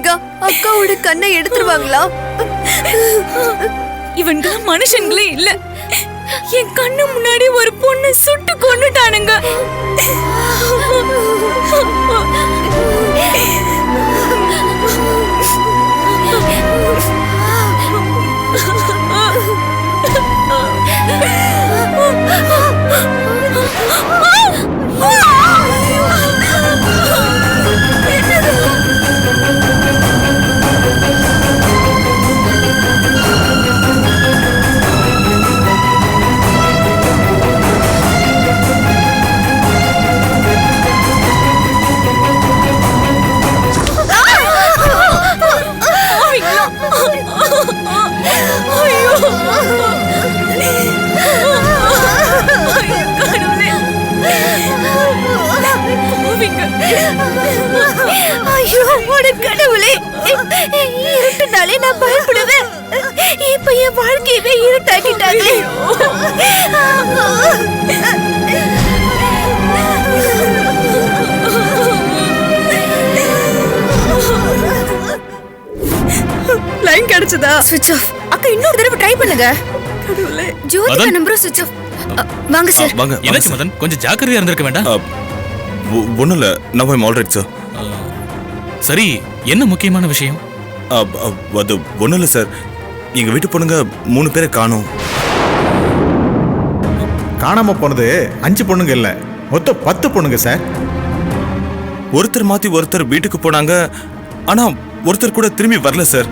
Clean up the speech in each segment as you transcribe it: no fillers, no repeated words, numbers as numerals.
பூமிகா, அக்காவோட கண்ணை எடுத்துருவாங்களா? இவங்க மனுஷங்களே இல்ல. என் கண்ணு முன்னாடி ஒரு பொண்ணு சுட்டு கொன்னுட்டானுங்க. ஐயோ கடவுளே, இருட்டுனாலே நான் பயப்படுவேன். இப்ப என் வாழ்க்கையவே இருட்டாக்கிட்டாங்களே. லைன் கிடைச்சதா? ஸ்விட்ச் ஆஃப். அக்கா இன்னொரு தடவை ட்ரை பண்ணுங்க. கடவுளே, ஜோதிகா நம்பர் ஸ்விட்ச் ஆஃப். வாங்க சார். வாங்க. எனக்கு மதன் கொஞ்சம் ஜாக்கிரதையா இருந்திருக்க வேண்டாம்? ஒன்றும் இல்லை, நான் ஐம் ஆல்ரைட் சார். சரி, என்ன முக்கியமான விஷயம்? அது ஒன்றும் இல்லை சார், எங்கள் வீட்டு பொண்ணுங்க 3 பேரை காணோம். காணாம போனது 5 பொண்ணுங்க இல்லை, மொத்தம் 10 பொண்ணுங்க சார். ஒருத்தர் மாற்றி ஒருத்தர் வீட்டுக்கு போனாங்க, ஆனால் ஒருத்தர் கூட திரும்பி வரல சார்.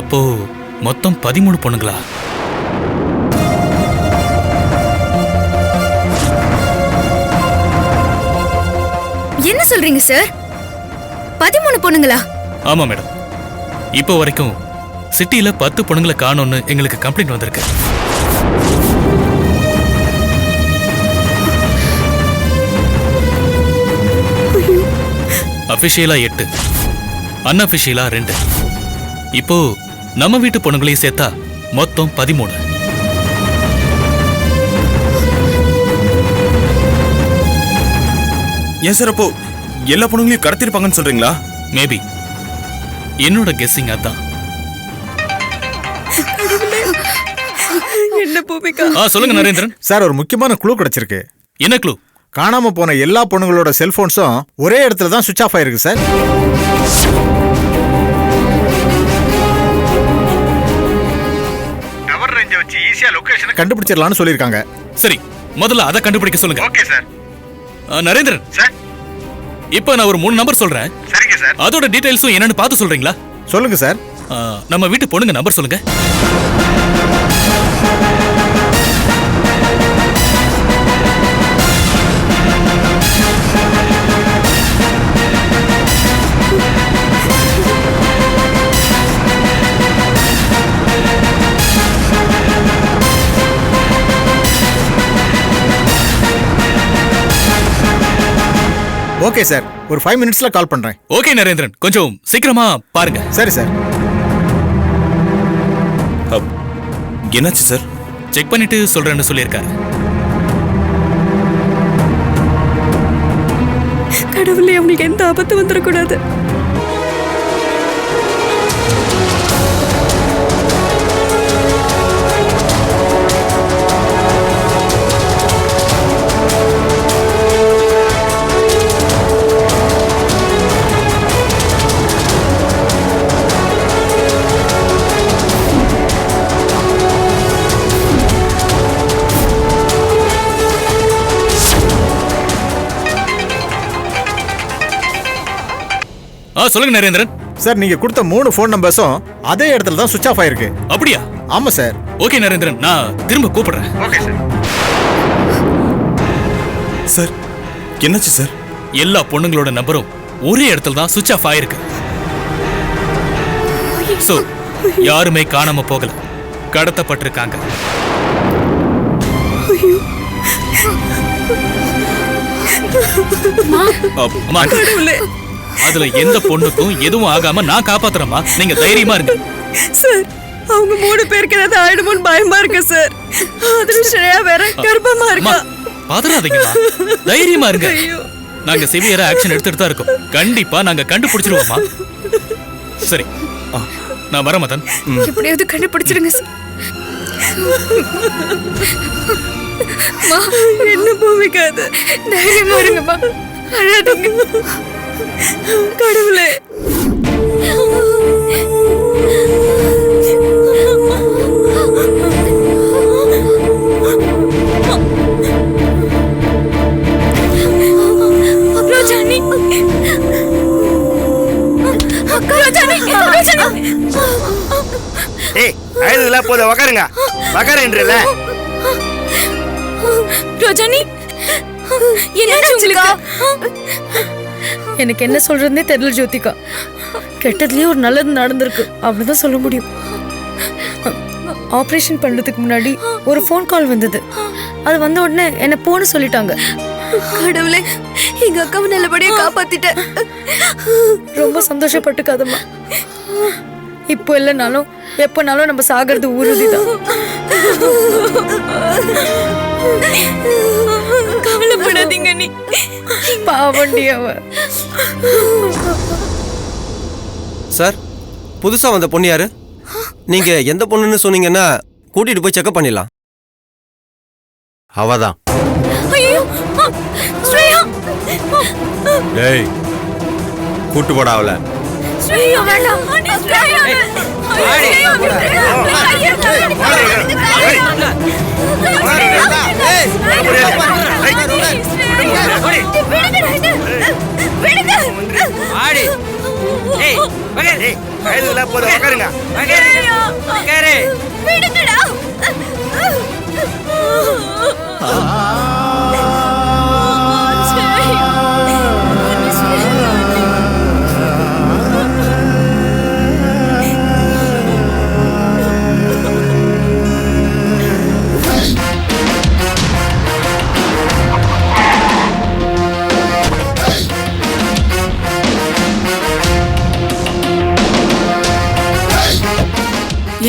அப்போ மொத்தம் 13 பொண்ணுங்களா? என்ன சொல்றீங்க சார்? 13 பொண்ணுங்களா? ஆமா மேடம். இப்போ வரைக்கும் சிட்டில 10 பொண்ணுங்களை காணோம்னு எங்களுக்கு கம்ப்ளைண்ட் வந்திருக்கு. அபிஷியலா 8, அன்அபிஷியலா 2. இப்போ நம்ம வீட்டு பொண்ணுங்களையும் சேர்த்தா மொத்தம் 13. ஏன் சார் அப்போ எல்லா பொண்ணுங்களையும் கடத்திருப்பாங்கன்னு சொல்றீங்களா? மேபி. என்னோட கெஸ்ஸிங் அதான். என்ன பூமிகா? சொல்லுங்க நரேந்திரன். சார், ஒரு முக்கியமான க்ளூ கிடைச்சிருக்கு. என்ன க்ளூ? காணாம போன எல்லா பொண்ணுங்களோட செல்போன்ஸும் ஒரே இடத்துல தான் சுவிட்ச் ஆஃப் ஆயிருக்கு சார். டவர் ரேஞ்சை வச்சு ஈஸியா லொகேஷனை கண்டுபிடிச்சிடலாம்னு சொல்லிருக்காங்க. சரி, முதல்ல அதை கண்டுபிடிக்க சொல்லுங்க. Okay sir. நரேந்திரன் சார், இப்போ நான் ஒரு 3 நம்பர் சொல்றேன். சரிங்க சார். அதோட டீடைல்ஸும் என்னன்னு பார்த்து சொல்றீங்களா? சொல்லுங்க சார். நம்ம வீட்டு பொண்ணுங்க நம்பர் சொல்லுங்க. ஓகே சார், ஒரு 5 மினிட்ஸ்ல கால் பண்றேன். ஓகே நரேந்திரன், கொஞ்சம் சீக்கிரமா பாருங்க. சரி சார். என்னாச்சு சார்? செக் பண்ணிட்டு சொல்றேன்னு சொல்லியிருக்காரு. கடவுளே, அவனுக்கு எந்த ஆபத்து வந்துடக்கூடாது. சொல்லுங்க நரேந்திரன். சார், நீங்க கொடுத்த 3 ஃபோன் நம்பர்ஸும் அதே இடத்துல தான் சுவிட்ச் ஆஃப் ஆயிருக்கு. அப்படியா? ஆமா சார். ஓகே நரேந்திரன், நான் திரும்ப கூப்பிடுறேன். Okay sir. சார், என்னாச்சு சார்? எல்லா பொண்ணுங்களோட நம்பரும் ஒரே இடத்துல தான் சுவிட்ச் ஆஃப் ஆயிருக்கு. சோ யாருமே காணாம போகல, கடத்தப்பட்டிருக்காங்க. அதுல எந்த பொண்ணுக்கும் எதுவும் ஆகாம நான் காப்பாத்துறேம்மா, நீங்க தைரியமா இருங்க. சார், அவங்க 3 பேருக்கு ஏதாவது ஆயிடுமோன்னு பயமா இருக்கு சார். அதுல ஸ்ரேயா வேற கர்ப்பமா இருக்கா. பதறாதீங்கம்மா, தைரியமா இருங்க. நாங்க சிவியரா ஆக்ஷன் எடுத்துட்டு தான் இருக்கோம். கண்டிப்பா நாங்க கண்டுபிடிச்சிருவோம்மா. சரி நான் வரேன் மதன். எப்படியாவது கண்டுபிடிச்சிடுங்க சார். மா, என்ன பூமிக்காது, தைரியமா இருங்கம்மா, அழாதீங்க. கடவுளே, ரோஜானி, ஏய் அழுதுல போத உக்காருங்க, உக்காருன்றல. ரோஜானி, என்னாச்சு உங்களுக்கு? எனக்கு என்ன சொல்றதுனே தெரியல ஜோதிகா. கெட்டதுலயே ஒரு நல்லது நடந்திருக்கு, அவ்வளவுதான் சொல்ல முடியும். ஆபரேஷன் பண்றதுக்கு முன்னாடி ஒரு ஃபோன் கால் வந்தது. அது வந்த உடனே என்ன போன்னு சொல்லிட்டாங்க. கடவுளே, எங்க அக்காவை நல்லபடியா காப்பாத்திட்டேன். ரொம்ப சந்தோஷப்பட்டுக்காதம்மா. இப்போ இல்லைனாலும் எப்பனாலும் நம்ம சாகிறது உறுதிதான். கவலைப்படாதீங்க, நீ பாவண்டி அவ. சார், புதுசா வந்த பொண்ணு யாரு? நீங்க எந்த பொண்ணுன்னு சொன்னீங்கன்னா கூட்டிட்டு போய் செக்அப் பண்ணிடலாம். அவதான். ஐயோ, ஸ்ரேயா, டேய், கூட்டு போடா அவளை. ஸ்ரேயா வேண்டாம், ஸ்ரேயா அழுதுல போத உக்காருங்க.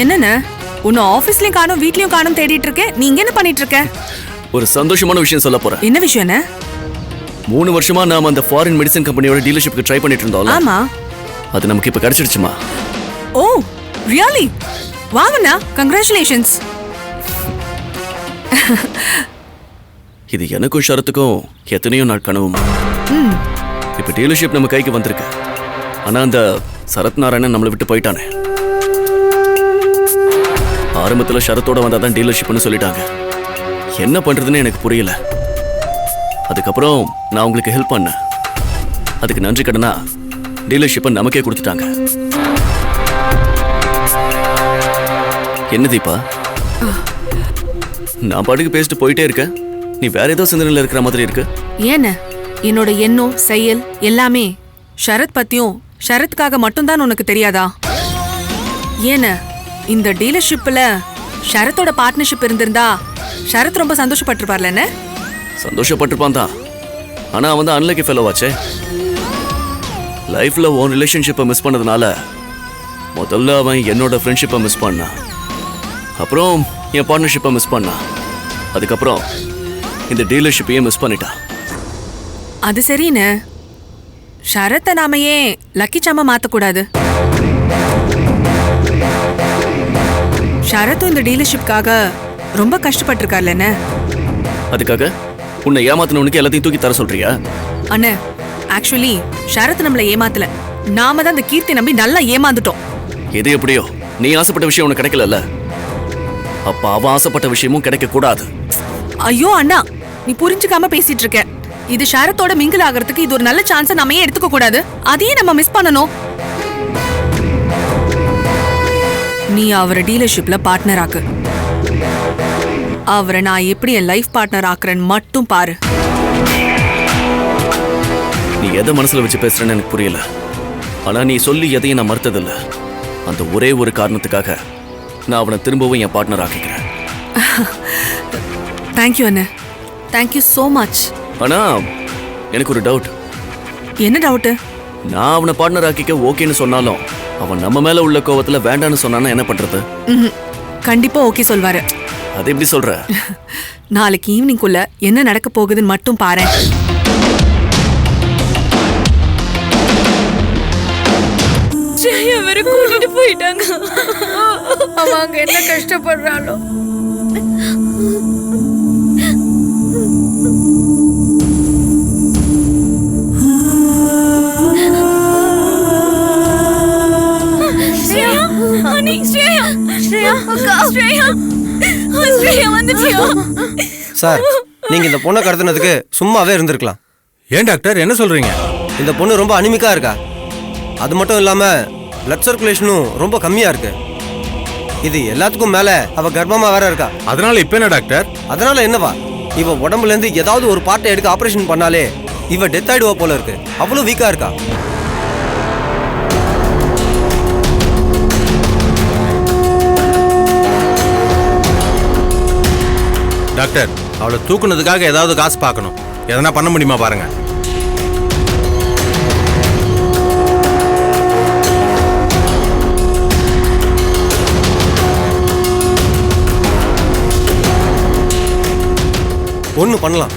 என்னண்ணே, உன்னை ஆபீஸ்லயும் காணோம், வீட்லயும் காணோம் தேடிட்டு இருக்கேன். நீங்க என்ன பண்ணிட்டு இருக்க? ஒரு சந்தோஷமான விஷயம் சொல்ல போறேன். என்ன விஷயம்ண்ணே? 3 வருஷமா நாம அந்த ஃபாரின் மெடிசன் கம்பெனியோட டீலர்ஷிப்க்கு ட்ரை பண்ணிட்டு இருந்தோம்ல. ஆமா. அது நமக்கு இப்ப கிடைச்சிடுச்சுமா. ஓ, ரியலி? வாவண்ணா, கங்க்ராச்சுலேஷன்ஸ். இது எனக்கும் ஷரத்துக்கும் எத்தனையோ நாள் கனவுமா. இப்ப டீலர்ஷிப் நம்ம கைக்கு வந்திருக்கு. ஆனா அந்த சரத் நாராயணன் நம்மளை விட்டு போயிட்டானே. ஆரம்பத்துல ஷரத்தோட வந்தாதான் டீலர்ஷிப்னு சொல்லிட்டாங்க. என்ன பண்றதுன்னு எனக்கு புரியல. அதுக்கப்புறம் நான் உங்களுக்கு ஹெல்ப் பண்ணேன். அதுக்கு நன்றி கடனா டீலர்ஷிப்பை நமக்கே கொடுத்துட்டாங்க. என்ன தீபா, நான் பாட்டுக்கு பேசிட்டு போயிட்டே இருக்கேன், நீ வேற ஏதோ சிந்தனையில் இருக்கிற மாதிரி இருக்கு. ஏன்னு என்னோட எண்ணம் செயல் எல்லாமே ஷரத் பத்தியும் ஷரத்துக்காக மட்டும்தான் உனக்கு தெரியாதா? ஏன்னு இந்த டீலர்ஷிப்ல ஷரத்தோட பார்ட்னர்ஷிப் இருந்திருந்தா ஷரத் ரொம்ப சந்தோஷப்பட்டிருப்பார்லன்னு. சந்தோஷப்பட்டிருப்பான் தான். ஆனா அவன் தான் அன்லக்கி ஃபெலோ ஆச்சே. லைஃப்ல ஓன் ரிலேஷன்ஷிப்பை மிஸ் பண்ணதுனால முதல்ல அவன் என்னோட ஃப்ரெண்ட்ஷிப்பை மிஸ் பண்ணான். அப்புறம் என் பார்ட்னர்ஷிப்பை மிஸ் பண்ணான். அதுக்கப்புறம் இந்த டீலர்ஷிப்பையே மிஸ் பண்ணிட்டான். அது சரின்னு ஷரத்தை நாம ஏன் லக்கி சாமா மாத்தக்கூடாது? ஷரத்தும் இந்த டீலர்ஷிப்காக ரொம்ப கஷ்டப்பட்டிருக்கார்லன்னு. அதுக்காக உன்னை ஏமாத்தினவனுக்கு எல்லாத்தையும் தூக்கி தர சொல்றியா? அண்ணே, ஆக்சுவலி ஷரத் நம்மளை ஏமாத்தல, நாம தான் அந்த கீர்த்தி நம்பி நல்லா ஏமாந்துட்டோம். எது எப்படியோ நீ ஆசைப்பட்ட விஷயம் உனக்கு கிடைக்கல. அப்ப அவன் ஆசைப்பட்ட விஷயமும் கிடைக்க கூடாது. ஐயோ அண்ணா, நீ புரிஞ்சுக்காம பேசிட்டு இருக்க. இது ஷரத்தோட மிங்கிள் ஆகிறதுக்கு இது ஒரு நல்ல சான்ஸ். நம்ம ஏன் எடுத்துக்க கூடாது? அதையே நம்ம மிஸ் பண்ணணும். நீ அவரை டீலர்ஷிப்ல பார்ட்னர் ஆக்கு. அவரை நான் எப்படி என் லைஃப் பார்ட்னர் ஆக்குறேன்னு மட்டும் பாரு. நீ எதை மனசுல வச்சு பேசுறேன்னு எனக்கு புரியல. ஆனா நீ சொல்லி எதையும் நான் மறுத்ததில்ல. அந்த ஒரே ஒரு காரணத்துக்காக நான் அவனை திரும்பவும் என் பார்ட்னர் ஆக்கிக்கிறேன். தேங்க்யூ அண்ணே, தேங்க்யூ சோ மச். ஆனா எனக்கு ஒரு டவுட். என்ன டவுட்? நான் அவனை பார்ட்னர் ஆக்கிக்க ஓகேன்னு சொன்னாலும் அவன் நம்ம மேல உள்ள கோவத்துல வேண்டான்னு சொன்னானா என்ன பண்றது? கண்டிப்பா ஓகே சொல்வாரு. அது எப்படி சொல்ற? நாளைக்கு ஈவினிங்குள்ள என்ன நடக்க போகுதுன்னு மட்டும் பாரு. கூட்டிட்டு போயிட்டாங்க. அவன் அங்க என்ன கஷ்டப்படுறாளோ. ஸ்ரேயா, அனி, ஸ்ரேயா, ஸ்ரேயா, அக்கா, ஸ்ரேயா, ஸ்ரேயா வந்துட்டியா? சார் நீங்க இந்த பொண்ணை கடத்தினதுக்கு சும்மாவே இருந்திருக்கலாம். ஏன் டாக்டர் என்ன சொல்றீங்க? இந்த பொண்ணு ரொம்ப அனிமிக்கா இருக்கா. அது மட்டும் இல்லாம பிளட் சர்க்குலேஷனும் ரொம்ப கம்மியா இருக்கு. இது எல்லாத்துக்கும் மேல அவ கர்ப்பமா வேற இருக்கா. அதனால இப்ப என்ன டாக்டர்? அதனால என்னவா, இவ உடம்புல இருந்து ஏதாவது ஒரு பார்ட்டை எடுக்க ஆபரேஷன் பண்ணாலே இவ டெத் ஆயிடுவா போல இருக்கு. அவ்வளவு வீக்கா இருக்கா. டாக்டர் அவளை தூக்குனதுக்காக ஏதாவது காசு பார்க்கணும். எதனா பண்ண முடியுமா பாருங்க. ஒண்ணு பண்ணலாம்.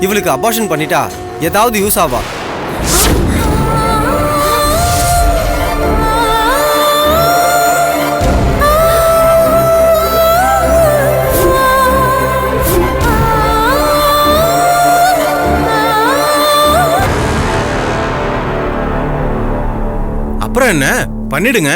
இவளுக்கு அபார்ஷன் பண்ணிட்டா ஏதாவது யூஸ் ஆவா. அப்புறம் என்ன பண்ணிடுங்க.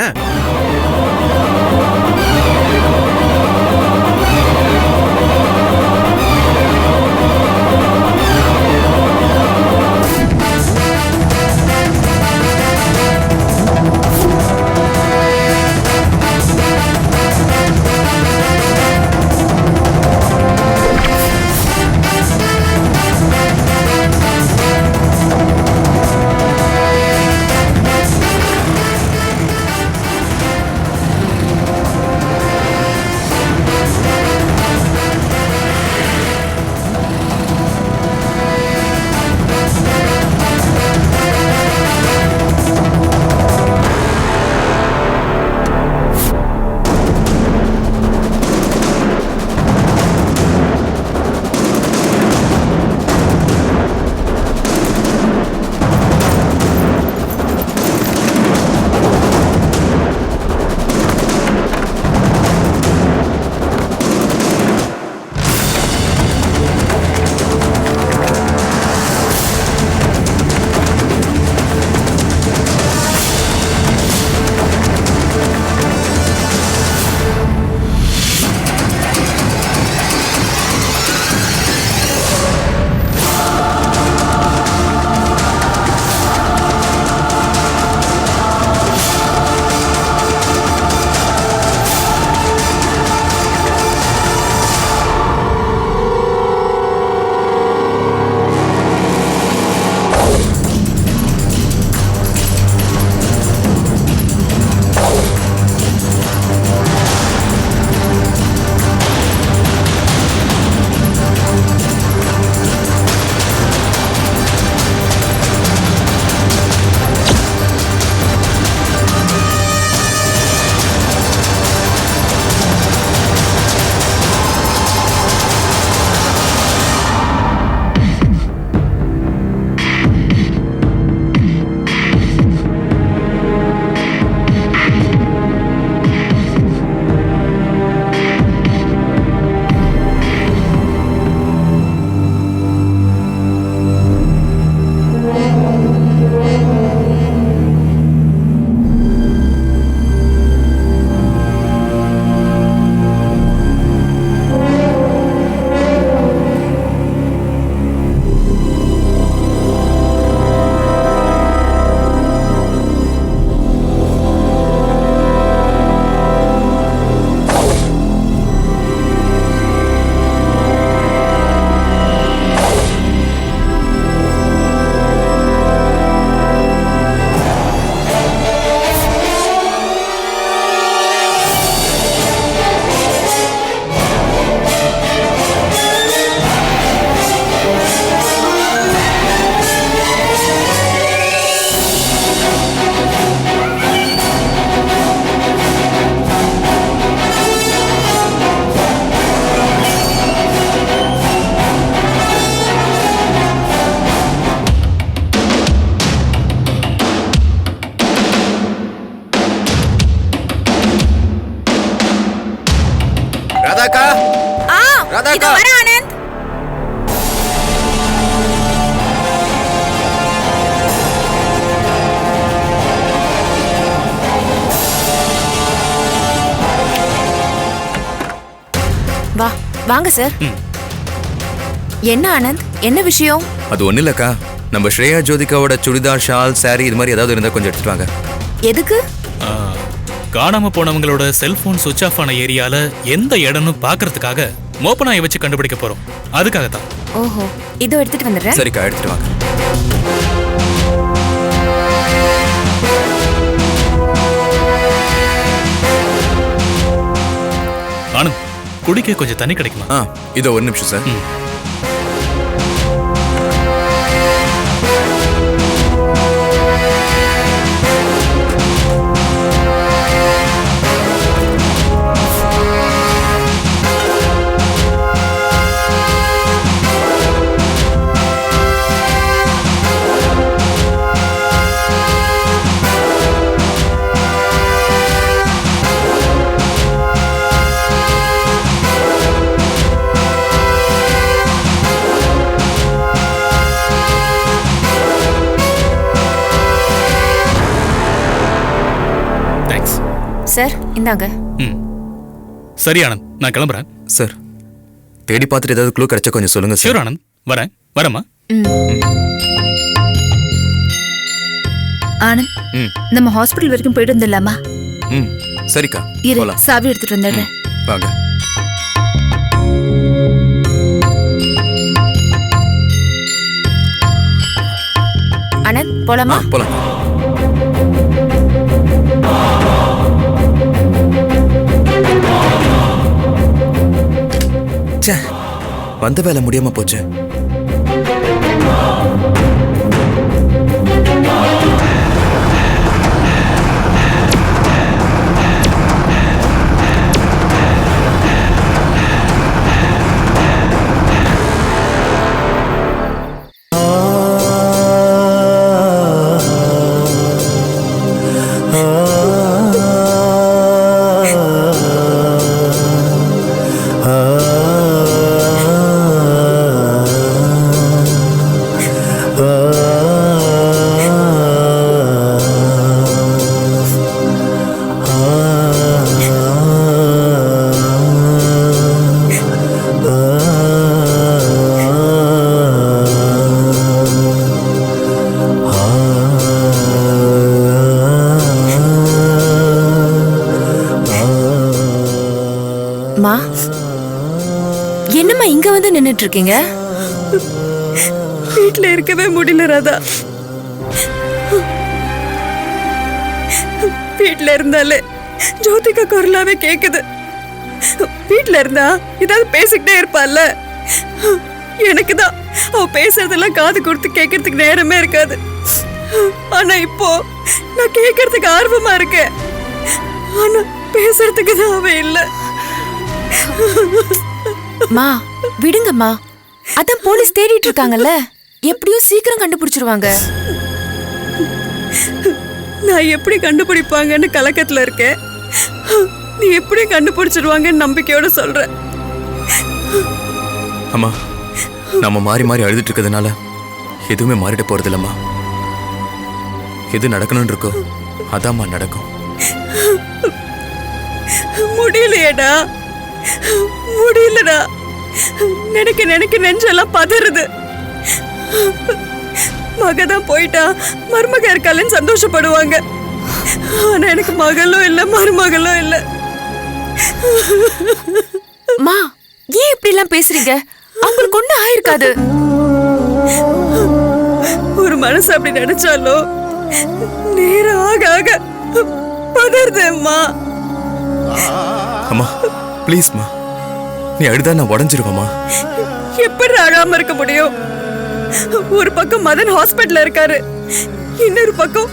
ராதாக்கா வர ஆனந்த். வாங்க சார். என்ன ஆனந்த், என்ன விஷயம்? அது ஒன்றும் இல்லைக்கா, நம்ம ஸ்ரேயா ஜோதிகாவோட சுடிதார், ஷால், சாரி இது மாதிரி ஏதாவது இருந்தால் கொஞ்சம் எடுத்துட்டு வாங்க. எதுக்கு? காணாம போனவங்களோட செல்போன் சுவிட்ச் ஆஃப் ஆன ஏரியால எந்த இடம்னு பாக்குறதுக்காக மோப்பனாயை வச்சு கண்டுபிடிக்க போறோம். அதுக்காக தான். ஓஹோ, இதோ எடுத்துட்டு வந்துடுறேன். சரிக்கா, எடுத்துட்டு வாங்க. ஆனந்த், குடிக்க கொஞ்சம் தண்ணி கிடைக்குமா? இதோ ஒரு நிமிஷம் சார். சார், இந்தாங்க. சரி ஆனந்த், நான் கிளம்புறேன். சார், தேடி பார்த்துட்டு ஏதாவது க்ளூ கிடைச்சா கொஞ்சம் சொல்லுங்க சார். ஷூர் ஆனந்த், வரேம்மா. ஆனந்த், நம்ம ஹாஸ்பிடல் வரைக்கும் போயிட்டு வந்துடலாமா? சரிக்கா, இரு, சாவி எடுத்துட்டு வந்துடுறேன். வாங்க. ஆனந்த், போலாமா? போலாம். வந்த வேலை முடியாம போச்சு. என்னம்மா இங்க வந்து நின்னுட்டு இருக்கீங்க? வீட்ல இருக்கவே முடியல ராதா. வீட்ல இருந்தாலே ஜோதிகா குரலாவே கேக்குது. வீட்ல இருந்தா ஏதாவது பேசிக்கிட்டே இருப்பாள்ல. எனக்கு தான் அவ பேசுறதெல்லாம் காது கொடுத்து கேட்கறதுக்கு நேரமே இருக்காது. ஆனா இப்போ நான் கேட்கறதுக்கு ஆர்வமா இருக்கேன். ஆனா பேசுறதுக்கு தான் அவ இல்ல. மா, விடுங்கம்மா. அதான் போலீஸ் தேடிட்டு இருக்காங்கல்ல, எப்படியோ சீக்கிரம் கண்டுபிடிச்சிருவாங்க. நான் எப்படி கண்டுபிடிப்பாங்கன்னு கலக்கத்துல இருக்கேன். நீ எப்படி கண்டுபிடிச்சிருவாங்கன்னு நம்பிக்கையோட சொல்ற. அம்மா, நம்ம மாறி மாறி அழுதுட்டு இருக்கிறதுனால எதுவுமே மாறிட போறது இல்லம்மா. எது நடக்கணும்னு இருக்கோ அதாம்மா நடக்கும். முடியலையேடா, முடியலடா. நினைக்க நினைக்க நெஞ்செல்லாம் பதறுது. மகதான் போயிட்டா மருமக இருக்காளன்னு சந்தோஷப்படுவாங்க. ஆனா எனக்கு மகளும் இல்ல மருமகளும் இல்ல. மா, ஏன் இப்படி எல்லாம் பேசுறீங்க? அவங்களுக்கு ஒண்ணும் ஆயிருக்காது. ஒரு மனசு அப்படி நினைச்சாலும் நேரம் ஆக ஆக பதறுதேம்மா. அம்மா ப்ளீஸ்மா, நீ அழுதா நான் உடஞ்சிருவம்மா. எப்படி அழாம இருக்க முடியும்? ஒரு பக்கம் மதன் ஹாஸ்பிட்டல்ல இருக்காரு, இன்னொரு பக்கம்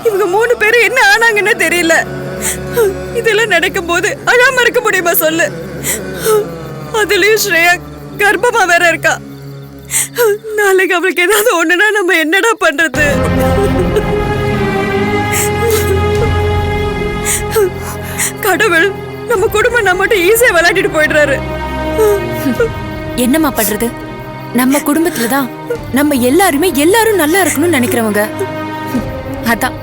இவங்க 3 பேரும் என்ன ஆனாங்கன்னு தெரியல. இதெல்லாம் நடக்கும் போது அழாம இருக்க முடியுமா சொல்லு? அதுலயும் ஸ்ரேயா கர்ப்பமா வேற இருக்கா. நாளைக்கு அவளுக்கு ஏதாவது ஒண்ணுனா நம்ம என்னடா பண்றது? கடவுள் நம்ம குடும்பம் நம்மகிட்ட ஈஸியா விளையாடிட்டு போயிடுறாரு. என்னம்மா பண்றது? நம்ம குடும்பத்துல தான் நம்ம எல்லாரும் நல்லா இருக்கணும்னு நினைக்கிறவங்க. அதான்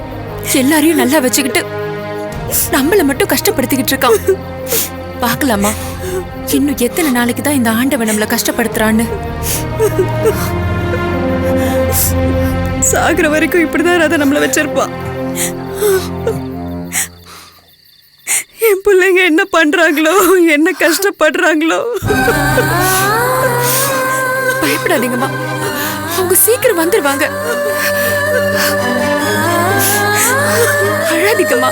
எல்லாரையும் நல்லா வச்சுக்கிட்டு நம்மள மட்டும் கஷ்டப்படுத்திக்கிட்டு இருக்கான். பார்க்கலாமா இன்னும் எத்தனை நாளைக்கு தான் இந்த ஆண்டவன் நம்மள கஷ்டப்படுத்துறான்னு. சாகுற வரைக்கும் இப்படிதான் ராதா நம்மள வச்சிருப்பான். என் பிள்ளைங்க என்ன பண்றாங்களோ, என்ன கஷ்டப்படுறாங்களோ. பயப்படாதீங்கம்மா, அவங்க சீக்கிரம் வந்துருவாங்க. அழாதீங்கம்மா.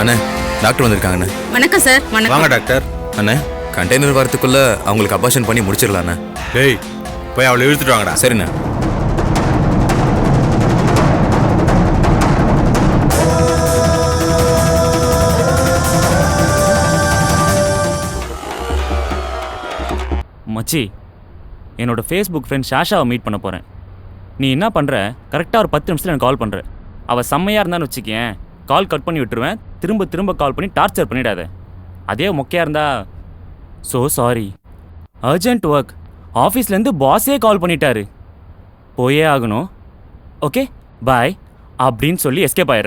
அண்ணே டாக்டர் வந்திருக்காங்க அண்ணே. வணக்கம் சார். வணக்கம். வாங்க டாக்டர். அண்ணே கண்டெய்னர் வரத்துக்குள்ள அவங்களுக்கு அபார்ஷன் பண்ணி முடிச்சிடலாம் அண்ணே. டேய் போய் அவளை இழுத்துட்டு வாங்கடா. சரிண்ணே. மச்சி, என்னோட ஃபேஸ்புக் ஃப்ரெண்ட் ஷாஷாவை மீட் பண்ண போகிறேன். நீ என்ன பண்ணுற, கரெக்டாக ஒரு 10 நிமிஷத்தில் எனக்கு கால் பண்ணுற. அவள் செம்மையாக இருந்தான்னு வச்சுக்கேன், கால் கட் பண்ணி விட்டுருவேன். திரும்ப திரும்ப கால் பண்ணி டார்ச்சர் பண்ணிடாத. அதே மொக்கையாக இருந்தா ஸோ சாரி, அர்ஜென்ட் ஒர்க், ஆஃபீஸ்லேருந்து பாஸே கால் பண்ணிட்டாரு, போயே ஆகணும். ஓகே பாய் அப்படின்னு சொல்லி எஸ்கேப் ஆயிடுறேன்.